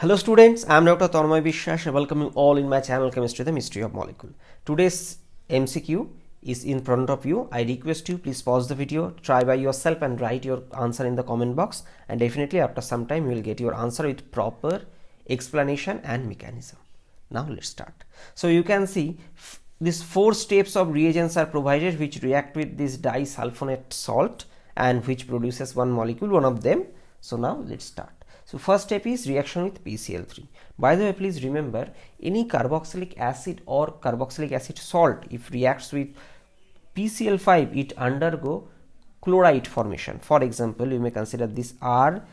Hello students, I am Dr. Tanmoy Biswas. I welcome you all in my channel Chemistry, the Mystery of Molecule. Today's MCQ is in front of you. I request you please pause the video, try by yourself and write your answer in the comment box, and definitely after some time you will get your answer with proper explanation and mechanism. Now let's start. So you can see these 4 steps of reagents are provided which react with this disulfonate salt and which produces one molecule, one of them. So now let's start. So first step is reaction with PCl3. By the way, please remember, any carboxylic acid or carboxylic acid salt, if reacts with PCl5, it undergo chloride formation. For example, you may consider this RCOOH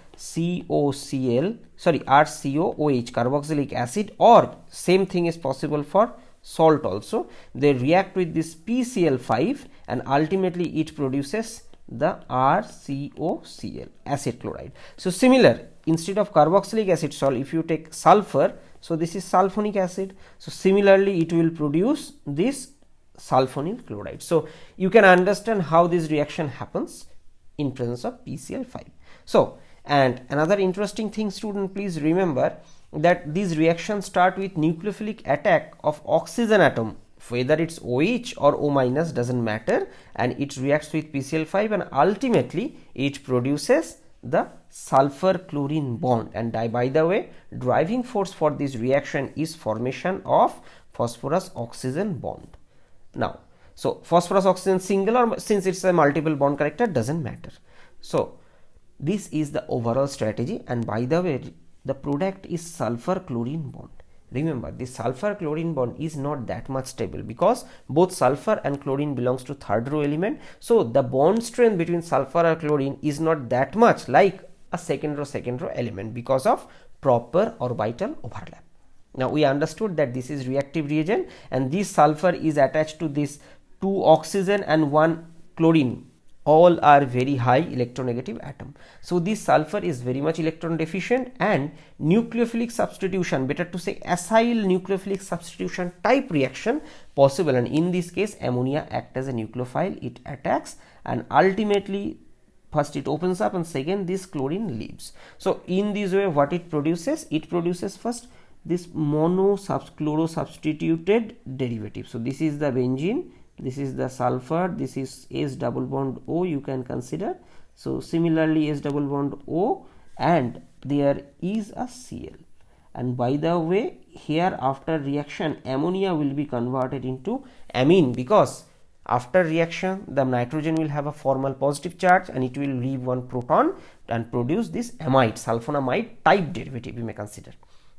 carboxylic acid, or same thing is possible for salt also. They react with this PCl5 and ultimately it produces the RCOCl, acid chloride. So similar, instead of carboxylic acid salt, if you take sulfur, so this is sulfonic acid, so similarly it will produce this sulfonyl chloride. So you can understand how this reaction happens in presence of PCl5. So, and another interesting thing, student, please remember that these reactions start with nucleophilic attack of oxygen atom, whether it's OH or O minus doesn't matter, and it reacts with PCl5 and ultimately it produces the sulfur chlorine bond. And by the way, driving force for this reaction is formation of phosphorus oxygen bond. Now, so phosphorus oxygen single, or since it's a multiple bond character, doesn't matter. So this is the overall strategy, and by the way, the product is sulfur chlorine bond. Remember, the sulfur chlorine bond is not that much stable because both sulfur and chlorine belongs to third row element. So the bond strength between sulfur and chlorine is not that much like a second row element because of proper orbital overlap. Now we understood that this is reactive reagent and this sulfur is attached to this 2 oxygen and 1 chlorine. All are very high electronegative atom. So this sulfur is very much electron deficient, and nucleophilic substitution, better to say acyl nucleophilic substitution type reaction possible, and in this case ammonia acts as a nucleophile, it attacks and ultimately first it opens up and second this chlorine leaves. So in this way what it produces first this chloro substituted derivative. So this is the benzene, this is the sulfur, this is S double bond O, you can consider. So similarly S double bond O, and there is a Cl, and by the way here after reaction ammonia will be converted into amine, because after reaction the nitrogen will have a formal positive charge and it will leave one proton and produce this amide, sulfonamide type derivative, you may consider.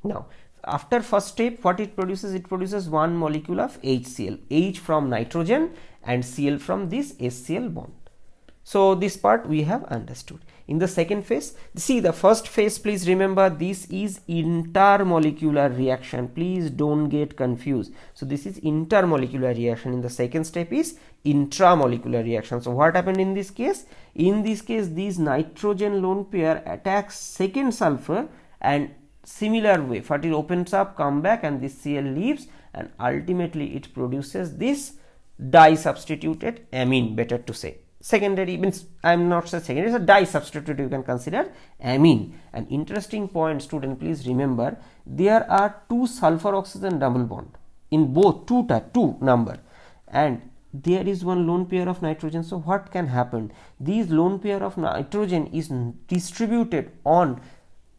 Now after first step, what it produces one molecule of HCl, H from nitrogen and Cl from this SCl bond. So this part we have understood. In the second phase, see the first phase, please remember this is intermolecular reaction, please don't get confused. So this is intermolecular reaction. In the second step is intramolecular reaction. So what happened in this case? In this case this nitrogen lone pair attacks second sulfur, and similar way what it opens up, come back, and this Cl leaves, and ultimately it produces this disubstituted amine, better to say secondary, means I am not saying secondary, it's a disubstituted, you can consider amine. An interesting point, student, please remember there are 2 sulfur oxygen double bond in both 2 number, and there is one lone pair of nitrogen. So what can happen? These lone pair of nitrogen is distributed on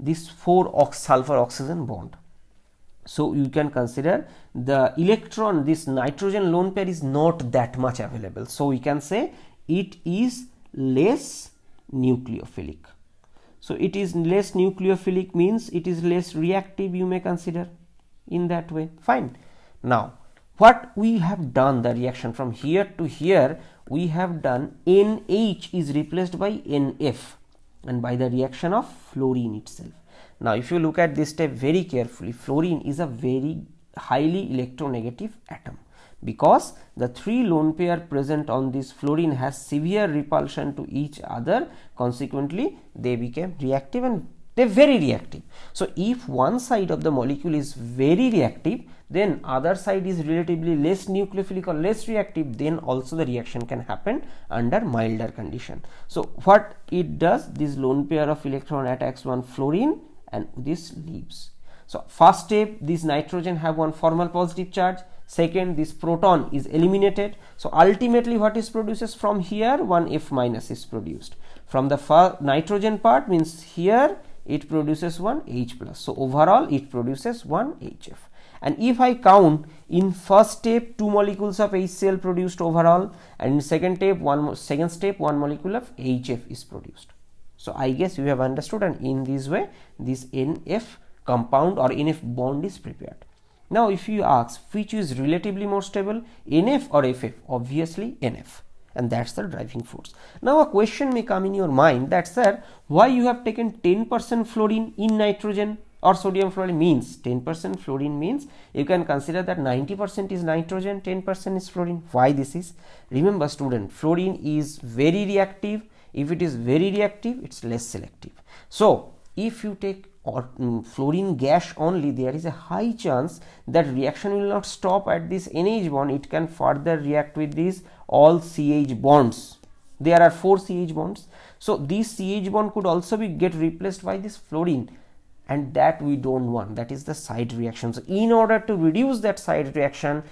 this 4 sulfur oxygen bond. So you can consider the electron, this nitrogen lone pair is not that much available. So we can say it is less nucleophilic. So it is less nucleophilic means it is less reactive, you may consider in that way. Fine. Now what we have done, the reaction from here to here, we have done NH is replaced by NF, and by the reaction of fluorine itself. Now if you look at this step very carefully, fluorine is a very highly electronegative atom because the 3 lone pair present on this fluorine has severe repulsion to each other, consequently they became reactive and they are very reactive. So if one side of the molecule is very reactive, then other side is relatively less nucleophilic or less reactive, then also the reaction can happen under milder condition. So what it does, this lone pair of electron attacks one fluorine and this leaves. So first step, this nitrogen have one formal positive charge. Second, this proton is eliminated. So ultimately what is produces from here, one F minus is produced. From the nitrogen part means here it produces one H plus. So overall it produces one HF. And if I count in first step 2 molecules of HCl produced overall, and in second step one molecule of HF is produced. So I guess you have understood, and in this way this NF compound or NF bond is prepared. Now if you ask which is relatively more stable, NF or FF, obviously NF, and that's the driving force. Now a question may come in your mind that, sir, why you have taken 10% fluorine in nitrogen or sodium fluorine? Means 10% fluorine means you can consider that 90% is nitrogen, 10% is fluorine. Why this is? Remember student, fluorine is very reactive. If it is very reactive, it's less selective. So if you take fluorine gas only, there is a high chance that reaction will not stop at this NH bond. It can further react with these all CH bonds. There are 4 CH bonds. So this CH bond could also be get replaced by this fluorine, and that we don't want. That is the side reaction. So in order to reduce that side reaction,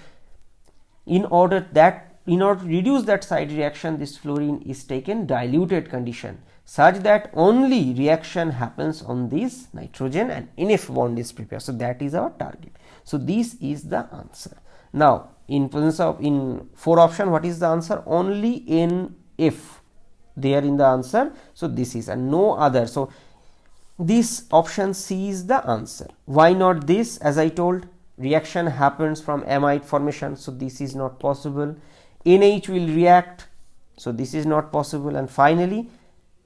this fluorine is taken diluted condition, such that only reaction happens on this nitrogen and NF bond is prepared. So that is our target. So this is the answer. Now in presence of in 4 option, what is the answer? Only NF there in the answer. So this is, and no other. So this option C is the answer. Why not this? As I told, reaction happens from amide formation, so this is not possible. NH will react, so this is not possible. And finally,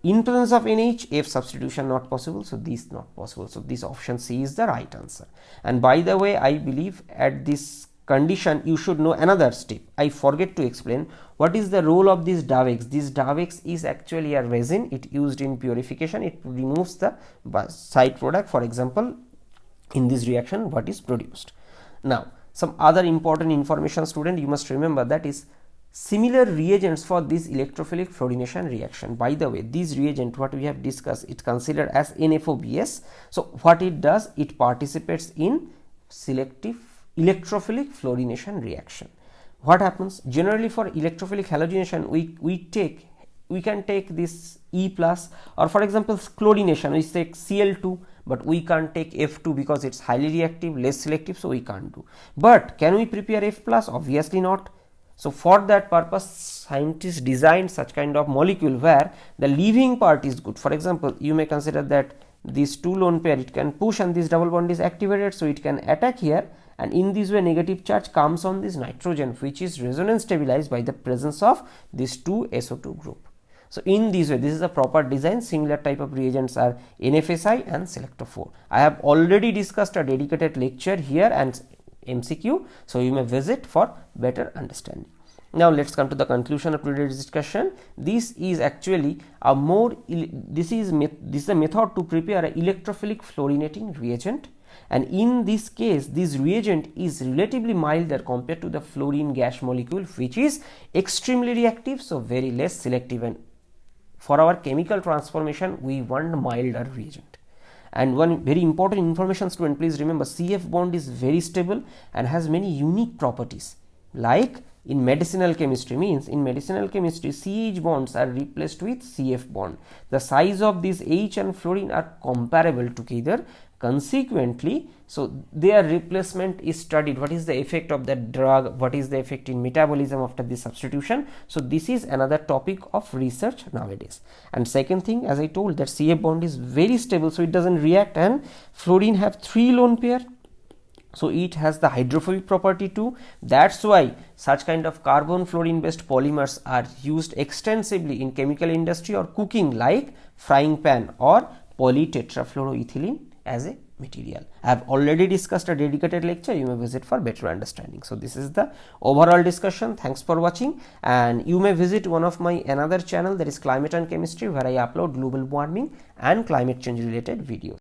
in presence of NH, F substitution not possible, so this not possible. So this option C is the right answer. And by the way, I believe at this condition you should know another step. I forget to explain what is the role of this Davex. This Davex is actually a resin. It used in purification. It removes the side product. For example, in this reaction what is produced. Now some other important information, student, you must remember, that is similar reagents for this electrophilic fluorination reaction. By the way, this reagent what we have discussed, it considered as NFOBS. So what it does, it participates in selective electrophilic fluorination reaction. What happens generally for electrophilic halogenation, we can take this E plus, or for example chlorination we take Cl2, but we can't take F2 because it's highly reactive, less selective, so we can't do. But can we prepare F plus? Obviously not. So for that purpose, scientists designed such kind of molecule where the leaving part is good. For example, you may consider that this 2 lone pair, it can push and this double bond is activated, so it can attack here, and in this way negative charge comes on this nitrogen, which is resonance stabilized by the presence of this 2 SO2 group. So in this way, this is a proper design. Similar type of reagents are NFSI and selector 4. I have already discussed a dedicated lecture here and MCQ, so you may visit for better understanding. Now let's come to the conclusion of today's discussion. This is actually a this is a method to prepare an electrophilic fluorinating reagent, and in this case this reagent is relatively milder compared to the fluorine gas molecule, which is extremely reactive, so very less selective, and for our chemical transformation we want milder reagent. And one very important information, student, please remember, CF bond is very stable and has many unique properties. Like in medicinal chemistry, means in medicinal chemistry CH bonds are replaced with CF bond. The size of these H and fluorine are comparable together. Consequently, so their replacement is studied. What is the effect of that drug? What is the effect in metabolism after this substitution? So this is another topic of research nowadays. And second thing, as I told, that CF bond is very stable, so it doesn't react, and fluorine have 3 lone pair, so it has the hydrophobic property too. That's why such kind of carbon fluorine based polymers are used extensively in chemical industry or cooking, like frying pan or polytetrafluoroethylene as a material. I have already discussed a dedicated lecture. You may visit for better understanding. So this is the overall discussion. Thanks for watching, and you may visit one of my another channel, that is Climate and Chemistry, where I upload global warming and climate change related videos.